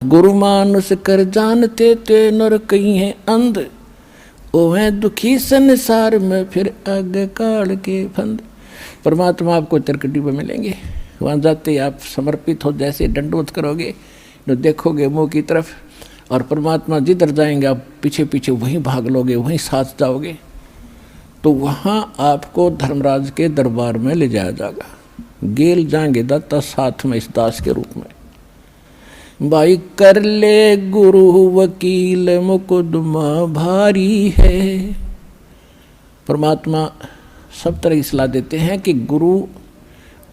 गुरु मानुष कर जानते ते नर कहीं है अंध, ओ है दुखी संसार में फिर आगे काल के फंद। परमात्मा आपको तिरकटी में मिलेंगे, वहाँ जाते ही आप समर्पित हो, जैसे दंडवत करोगे तो देखोगे मुँह की तरफ, और परमात्मा जिधर जाएंगे आप पीछे पीछे वहीं भाग लोगे, वहीं साथ जाओगे। तो वहाँ आपको धर्मराज के दरबार में ले जाया जाएगा। गेल जाएंगे दाता साथ में इस दास के रूप में। भाई कर ले गुरु वकील मुकदमा भारी है। परमात्मा सब तरह की सलाह देते हैं कि गुरु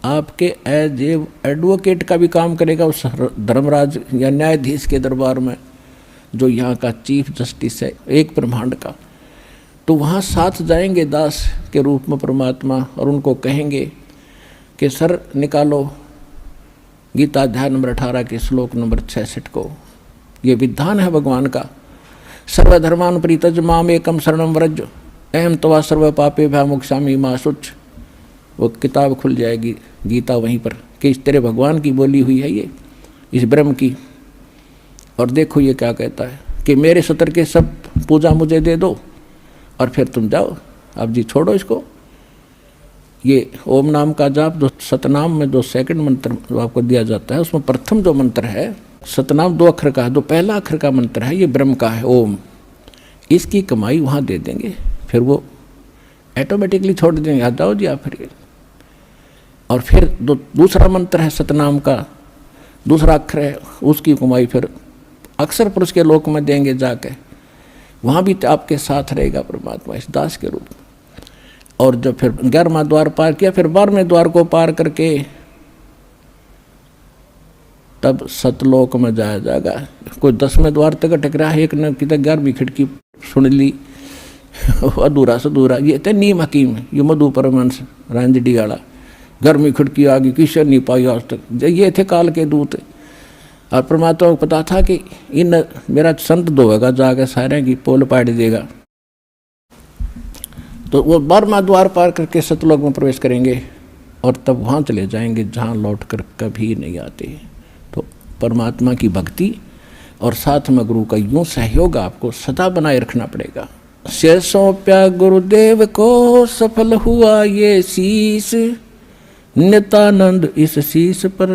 आपके एज ए एडवोकेट का भी काम करेगा उस धर्मराज या न्यायाधीश के दरबार में, जो यहाँ का चीफ जस्टिस है एक ब्रह्मांड का। तो वहाँ साथ जाएंगे दास के रूप में परमात्मा, और उनको कहेंगे कि सर निकालो गीता अध्याय नंबर 18 के श्लोक नंबर 66 को। ये विधान है भगवान का, सर्वधर्मान परित्यज माम एकम शरणम व्रज अहम तवा सर्व पापे भयमुक्षामि मा शुच। वो किताब खुल जाएगी गीता वहीं पर कि इस तेरे भगवान की बोली हुई है ये, इस ब्रह्म की। और देखो ये क्या कहता है कि मेरे सतर के सब पूजा मुझे दे दो और फिर तुम जाओ, अब जी छोड़ो इसको। ये ओम नाम का जाप जो सतनाम में जो सेकंड मंत्र जो आपको दिया जाता है, उसमें प्रथम जो मंत्र है सतनाम 2 अक्षर का है, जो पहला अक्षर का मंत्र है ये ब्रह्म का है ओम। इसकी कमाई वहाँ दे देंगे, फिर वो ऑटोमेटिकली छोड़ देंगे, आ जाओ जी आप फिर। और फिर जो दूसरा मंत्र है सतनाम का दूसरा अक्षर है, उसकी कमाई फिर अक्षर पुरुष के लोक में देंगे जाके, वहाँ भी आपके साथ रहेगा परमात्मा इस दास के रूप में। और जब फिर 11वां द्वार पार किया, फिर 12वें द्वार को पार करके तब सतलोक में जाया जाएगा। कोई 10वें द्वार तक अटक रहा है, एक न कि 11वीं खिड़की सुन ली अधूरा सधूरा। ये थे नीम हकीम, ये मधु परमहंस रांझडी वाला, 11वीं खिड़की आ गई किसी नहीं पाई आज तक। ये थे काल के दूत, और परमात्मा को पता था कि इन मेरा संत धोएगा जाकर सारे की पोल पाड़ देगा। तो वो 12वां द्वार पार करके सतलोक में प्रवेश करेंगे और तब वहाँ चले जाएंगे जहाँ लौट कर कभी नहीं आते। तो परमात्मा की भक्ति और साथ में गुरु का यूँ सहयोग आपको सदा बनाए रखना पड़ेगा। से सौंप्या गुरुदेव को सफल हुआ ये शीश, नित्यानंद इस शीश पर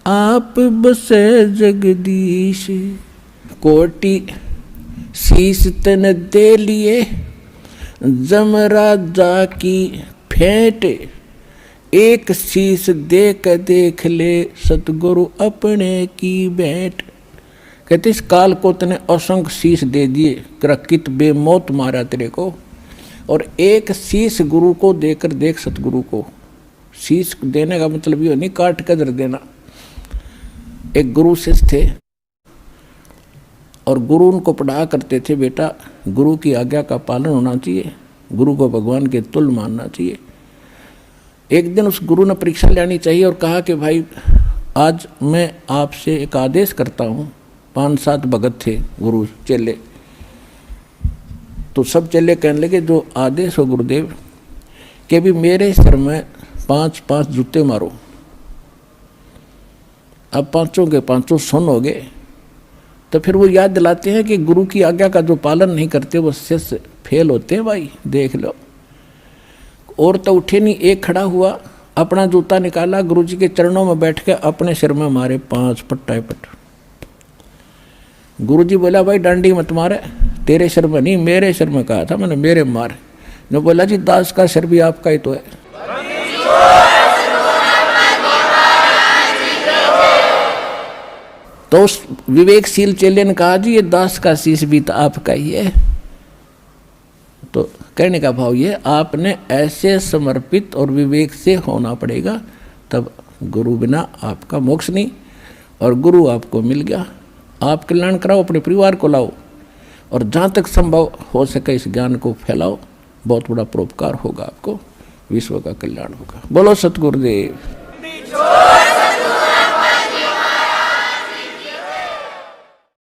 आप बसे जगदीश। कोटि शीश तन दे लिए जमराजा की फेंट, एक शीश देख ले सतगुरु अपने की भेंट। कहते इस काल को तने असंख्य शीश दे दिए, कित बेमौत मारा तेरे को, और एक शीश गुरु को देकर देख सतगुरु को। शीश देने का मतलब ये नहीं काट कर धर देना। एक गुरु शिष्य थे और गुरु उनको पढ़ा करते थे, बेटा गुरु की आज्ञा का पालन होना चाहिए, गुरु को भगवान के तुल्य मानना चाहिए। एक दिन उस गुरु ने परीक्षा लेनी चाहिए और कहा कि भाई आज मैं आपसे एक आदेश करता हूँ। 5-7 भगत थे गुरु चेले, तो सब चेले कहने लगे जो आदेश हो गुरुदेव कि भी मेरे सिर में 5-5 जूते मारो। अब 5 के 5 सुन हो गए। तो फिर वो याद दिलाते हैं कि गुरु की आज्ञा का जो पालन नहीं करते वो शिष्य फेल होते हैं भाई, देख लो। और तो उठे नहीं, एक खड़ा हुआ, अपना जूता निकाला, गुरु जी के चरणों में बैठ के अपने सिर में मारे 5 पट्टा पट। गुरु जी बोला भाई डांडी मत मारे, तेरे सिर में नहीं मेरे सिर में कहा था मैंने, मेरे मार। ने बोला जी दास का सिर भी आपका ही तो है। तो उस विवेकशील चेले ने कहा जी ये दास का शीश भी तो आपका ही है। तो कहने का भाव ये, आपने ऐसे समर्पित और विवेक से होना पड़ेगा, तब गुरु बिना आपका मोक्ष नहीं। और गुरु आपको मिल गया, आप कल्याण कराओ, अपने परिवार को लाओ, और जहाँ तक संभव हो सके इस ज्ञान को फैलाओ, बहुत बड़ा परोपकार होगा आपको, विश्व का कल्याण होगा। बोलो सतगुरुदेव।